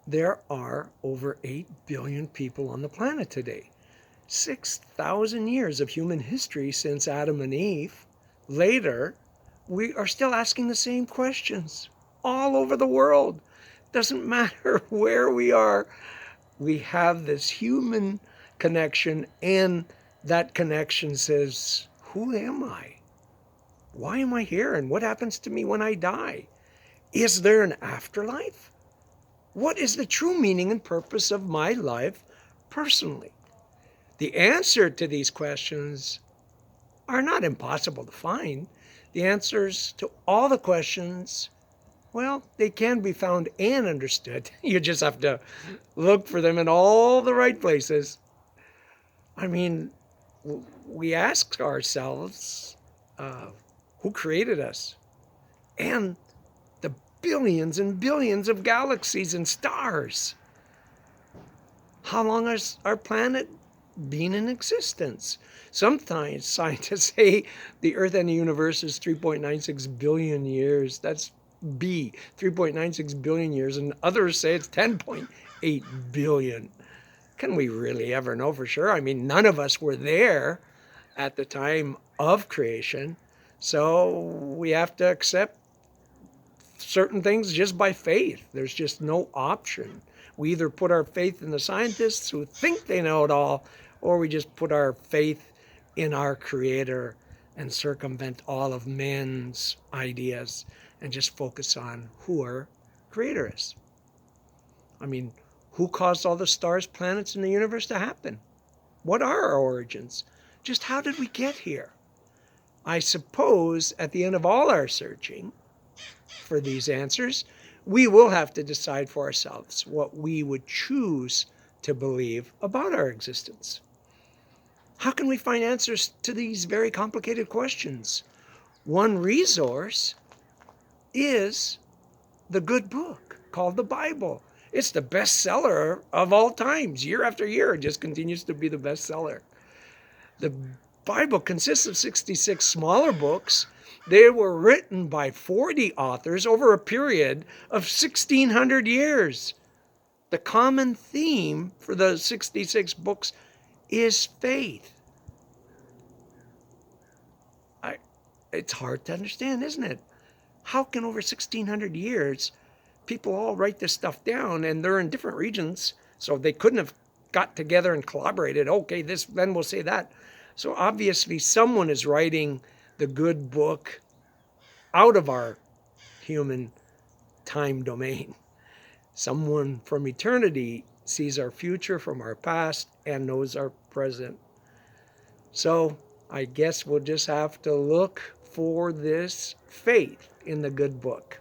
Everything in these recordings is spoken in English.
there are over 8 billion people on the planet today. 6,000 years of human history since Adam and Eve. Later, we are still asking the same questions all over the world. Doesn't matter where we are, we have this human connection, and that connection says, who am I? Why am I here? And what happens to me when I die? Is there an afterlife? What is the true meaning and purpose of my life personally? The answer to these questions are not impossible to find. The answers to all the questions, well, they can be found and understood. You just have to look for them in all the right places. I mean, we ask ourselves, who created us? And the billions and billions of galaxies and stars. How long has our planet been in existence? Sometimes scientists say the Earth and the universe is 3.96 billion years. That's B, 3.96 billion years. And others say it's 10.8 billion. Can we really ever know for sure? I mean, none of us were there at the time of creation. So we have to accept certain things just by faith. There's just no option. We either put our faith in the scientists who think they know it all, or we just put our faith in our Creator and circumvent all of man's ideas and just focus on who our Creator is. I mean, who caused all the stars, planets in the universe to happen? What are our origins? Just how did we get here? I suppose at the end of all our searching for these answers, we will have to decide for ourselves what we would choose to believe about our existence. How can we find answers to these very complicated questions? One resource is the good book called the Bible. It's the bestseller of all times. Year after year, it just continues to be the bestseller. The Bible consists of 66 smaller books. They were written by 40 authors over a period of 1,600 years. The common theme for the 66 books is faith. It's hard to understand, isn't it? How can over 1,600 years people all write this stuff down, and they're in different regions, so they couldn't have got together and collaborated. Okay, this, then we'll say that. So obviously someone is writing the good book out of our human time domain. Someone from eternity sees our future from our past and knows our present. So I guess we'll just have to look for this faith in the good book.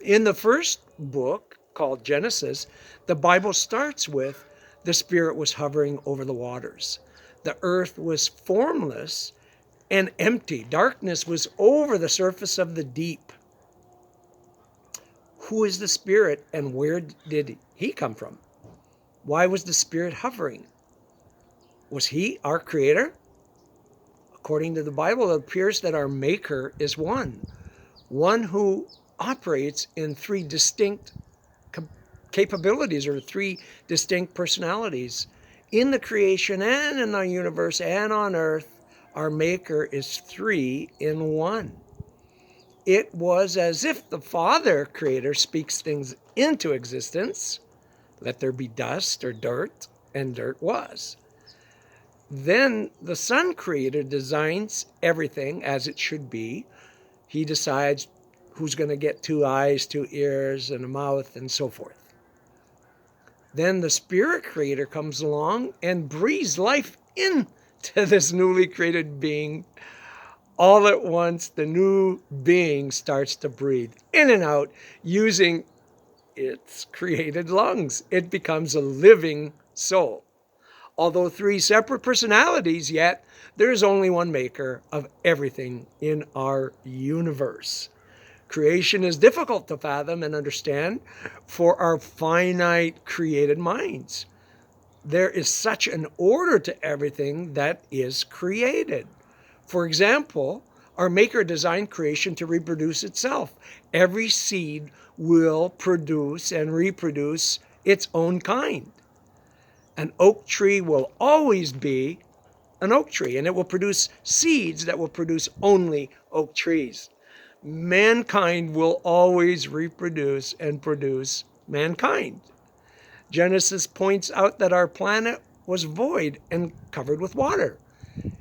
In the first book, called Genesis, the Bible starts with the Spirit was hovering over the waters. The earth was formless and empty. Darkness was over the surface of the deep. Who is the Spirit, and where did he come from? Why was the Spirit hovering? Was he our Creator? According to the Bible, it appears that our Maker is one who operates in three distinct capabilities, or three distinct personalities. In the creation and in the universe and on earth, our Maker is three in one. It was as if the Father Creator speaks things into existence. Let there be dust or dirt, and dirt was. Then the Son Creator designs everything as it should be. He decides who's going to get 2 eyes, 2 ears, and a mouth, and so forth. Then the Spirit Creator comes along and breathes life into this newly created being. All at once, the new being starts to breathe in and out using its created lungs. It becomes a living soul. Although 3 separate personalities, yet there is only one Maker of everything in our universe. Creation is difficult to fathom and understand for our finite created minds. There is such an order to everything that is created. For example, Our Maker designed creation to reproduce itself. Every seed will produce and reproduce its own kind. An oak tree will always be an oak tree, and it will produce seeds that will produce only oak trees. Mankind will always reproduce and produce mankind. Genesis points out that our planet was void and covered with water.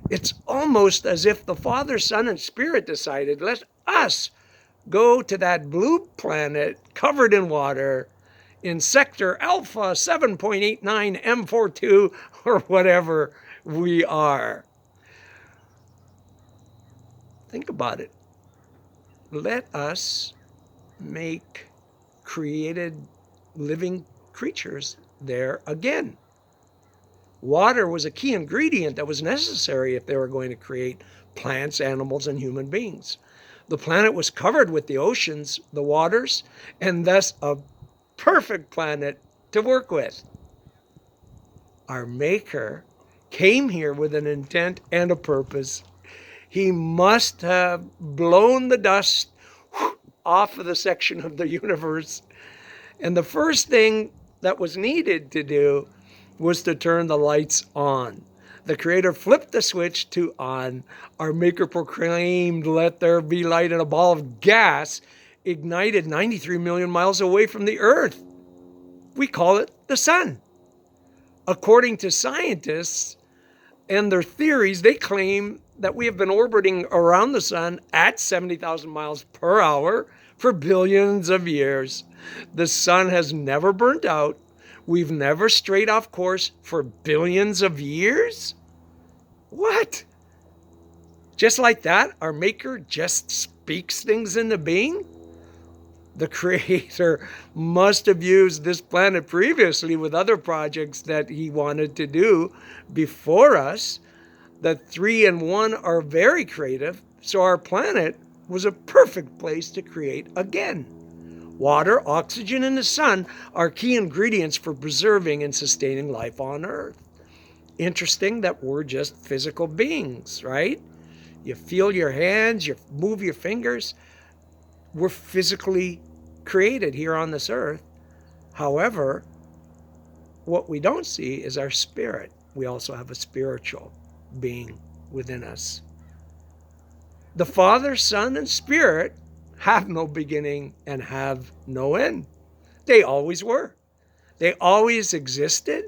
It's almost as if the Father, Son, and Spirit decided, let us go to that blue planet covered in water in sector alpha 7.89 M42 or whatever we are. Think about it. Let us make created living creatures there again. Water was a key ingredient that was necessary if they were going to create plants, animals, and human beings. The planet was covered with the oceans, the waters, and thus a perfect planet to work with. Our Maker came here with an intent and a purpose. He must have blown the dust off of the section of the universe. And the first thing that was needed to do was to turn the lights on. The Creator flipped the switch to on. Our Maker proclaimed, let there be light, and a ball of gas ignited 93 million miles away from the Earth. We call it the sun. According to scientists and their theories, they claim that we have been orbiting around the sun at 70,000 miles per hour for billions of years. The sun has never burnt out. We've never strayed off course for billions of years? What? Just like that, our Maker just speaks things into being? The Creator must have used this planet previously with other projects that he wanted to do before us. The 3 and 1 are very creative, so our planet was a perfect place to create again. Water, oxygen, and the sun are key ingredients for preserving and sustaining life on Earth. Interesting that we're just physical beings, right? You feel your hands, you move your fingers. We're physically created here on this earth. However, what we don't see is our spirit. We also have a spiritual being within us. The Father, Son, and Spirit have no beginning and have no end. They always were. They always existed.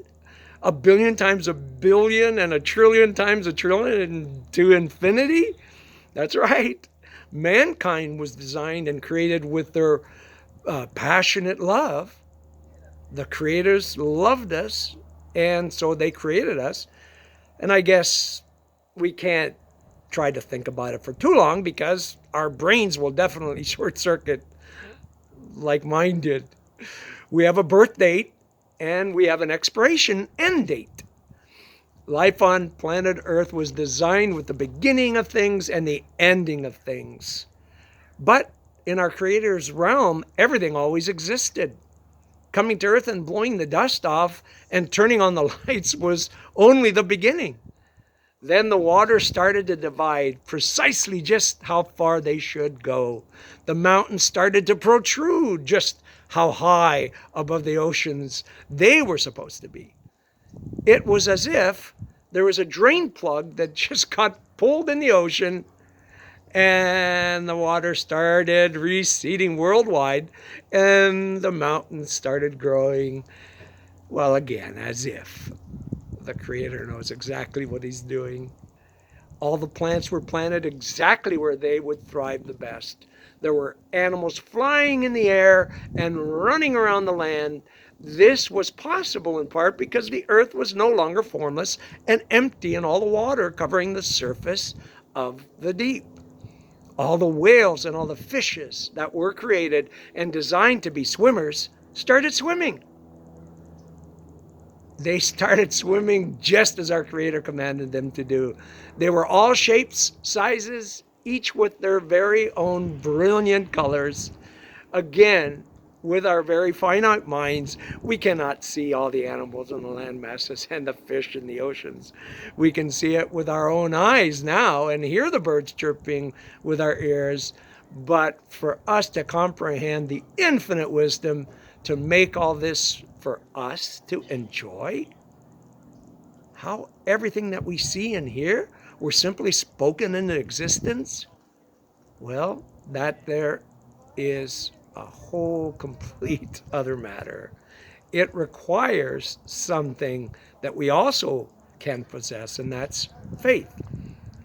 1,000,000,000 times 1,000,000,000 and 1,000,000,000,000 times 1,000,000,000,000 to infinity. That's right. Mankind was designed and created with their passionate love. The creators loved us, and so they created us. And I guess we can't try to think about it for too long because our brains will definitely short circuit like mine did. We have a birth date and we have an expiration end date. Life on planet Earth was designed with the beginning of things and the ending of things. But in our Creator's realm, everything always existed. Coming to Earth and blowing the dust off and turning on the lights was only the beginning. Then the water started to divide precisely just how far they should go. The mountains started to protrude just how high above the oceans they were supposed to be. It was as if there was a drain plug that just got pulled in the ocean and the water started receding worldwide and the mountains started growing. Well, again, as if the Creator knows exactly what he's doing. All the plants were planted exactly where they would thrive the best. There were animals flying in the air and running around the land. This was possible in part because the earth was no longer formless and empty and all the water covering the surface of the deep. All the whales and all the fishes that were created and designed to be swimmers started swimming. They started swimming just as our Creator commanded them to do. They were all shapes, sizes, each with their very own brilliant colors. Again, with our very finite minds, we cannot see all the animals and the land masses and the fish in the oceans. We can see it with our own eyes now and hear the birds chirping with our ears. But for us to comprehend the infinite wisdom to make all this for us to enjoy, how everything that we see and hear were simply spoken into existence, well, that there is a whole complete other matter. It requires something that we also can possess, and that's faith.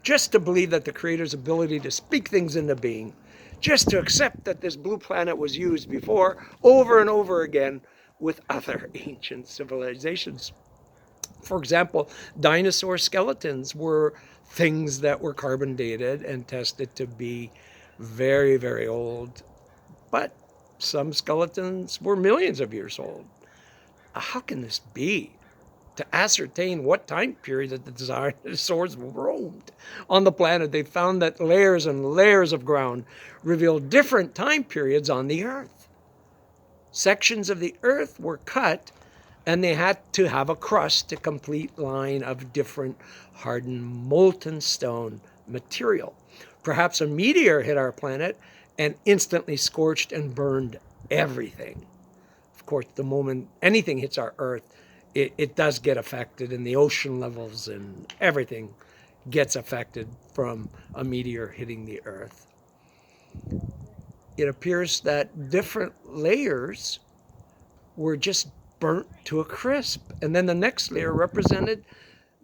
Just to believe that the Creator's ability to speak things into being, just to accept that this blue planet was used before over and over again with other ancient civilizations. For example, dinosaur skeletons were things that were carbon dated and tested to be very, very old. But some skeletons were millions of years old. How can this be? To ascertain what time period that the dinosaurs roamed on the planet, they found that layers and layers of ground revealed different time periods on the Earth. Sections of the Earth were cut, and they had to have a crust, a complete line of different hardened molten stone material. Perhaps a meteor hit our planet and instantly scorched and burned everything. Of course, the moment anything hits our Earth, it does get affected, and the ocean levels and everything gets affected from a meteor hitting the Earth. It appears that different layers were just burnt to a crisp, and then the next layer represented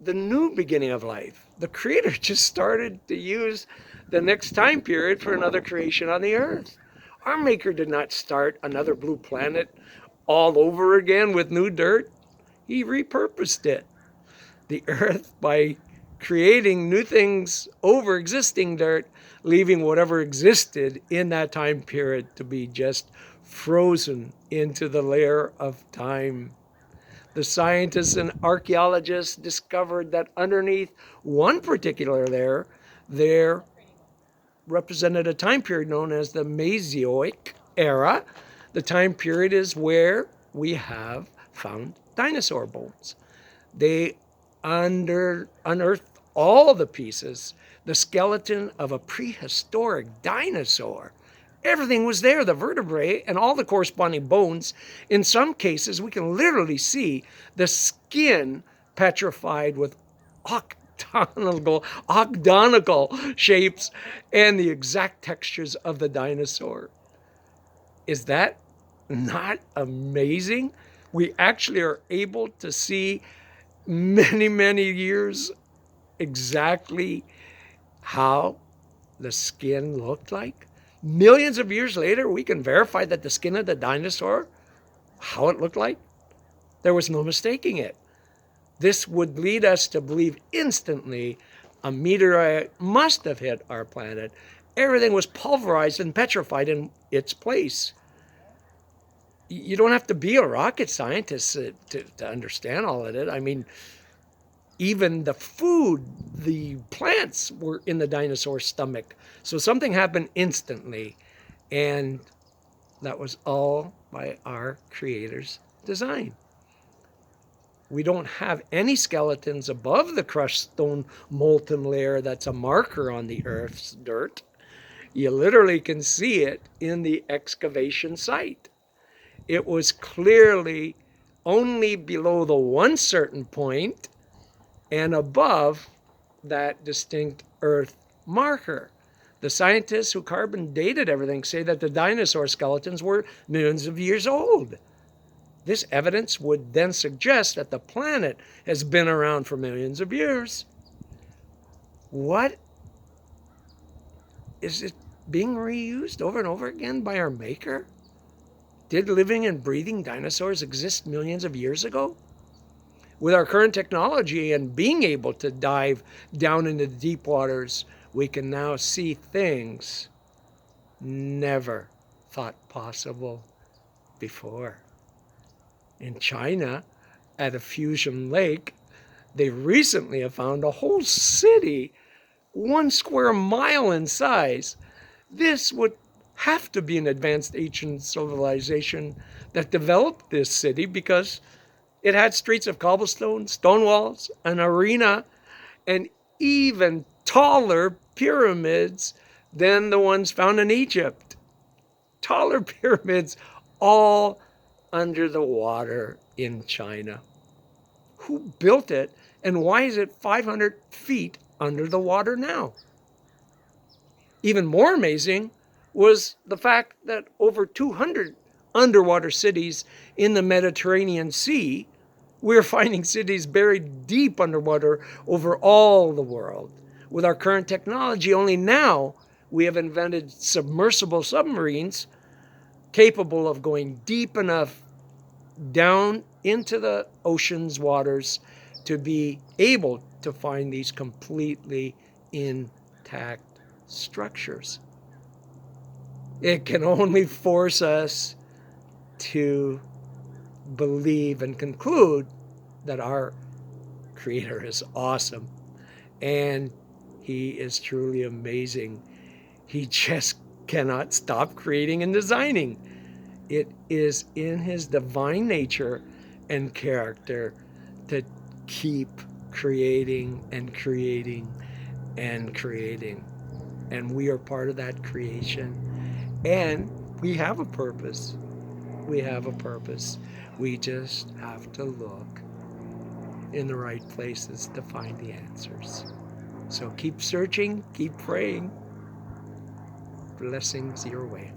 the new beginning of life. The Creator just started to use the next time period for another creation on the Earth. Our Maker did not start another blue planet all over again with new dirt. He repurposed it. The Earth, by creating new things over existing dirt, leaving whatever existed in that time period to be just frozen into the layer of time. The scientists and archaeologists discovered that underneath one particular layer, there represented a time period known as the Mesozoic era. The time period is where we have found dinosaur bones. They unearthed all the pieces, the skeleton of a prehistoric dinosaur. Everything was there, the vertebrae and all the corresponding bones. In some cases, we can literally see the skin petrified with octagonal shapes and the exact textures of the dinosaur. Is that not amazing? We actually are able to see many, many years exactly how the skin looked like. Millions of years later, we can verify that the skin of the dinosaur, how it looked like, there was no mistaking it. This would lead us to believe instantly a meteorite must have hit our planet. Everything was pulverized and petrified in its place. You don't have to be a rocket scientist to understand all of it. I mean, even the food, the plants were in the dinosaur's stomach. So something happened instantly, and that was all by our Creator's design. We don't have any skeletons above the crushed stone molten layer that's a marker on the Earth's dirt. You literally can see it in the excavation site. It was clearly only below the one certain point and above that distinct Earth marker. The scientists who carbon dated everything say that the dinosaur skeletons were millions of years old. This evidence would then suggest that the planet has been around for millions of years. What? Is it being reused over and over again by our Maker? Did living and breathing dinosaurs exist millions of years ago? With our current technology and being able to dive down into the deep waters, we can now see things never thought possible before. In China, at a fusion lake, they recently have found a whole city 1 square mile in size. This would have to be an advanced ancient civilization that developed this city, because it had streets of cobblestone, stone walls, an arena, and even taller pyramids than the ones found in Egypt. Taller pyramids, all under the water in China. Who built it, and why is it 500 feet under the water now? Even more amazing was the fact that over 200 underwater cities in the Mediterranean Sea, we're finding cities buried deep underwater over all the world. With our current technology, only now we have invented submersible submarines capable of going deep enough down into the ocean's waters to be able to find these completely intact structures. It can only force us to believe and conclude that our Creator is awesome and He is truly amazing. He just cannot stop creating and designing. It is in His divine nature and character to keep creating and creating and creating. And we are part of that creation. And we have a purpose. We have a purpose. We just have to look in the right places to find the answers. So keep searching, keep praying. Blessings your way.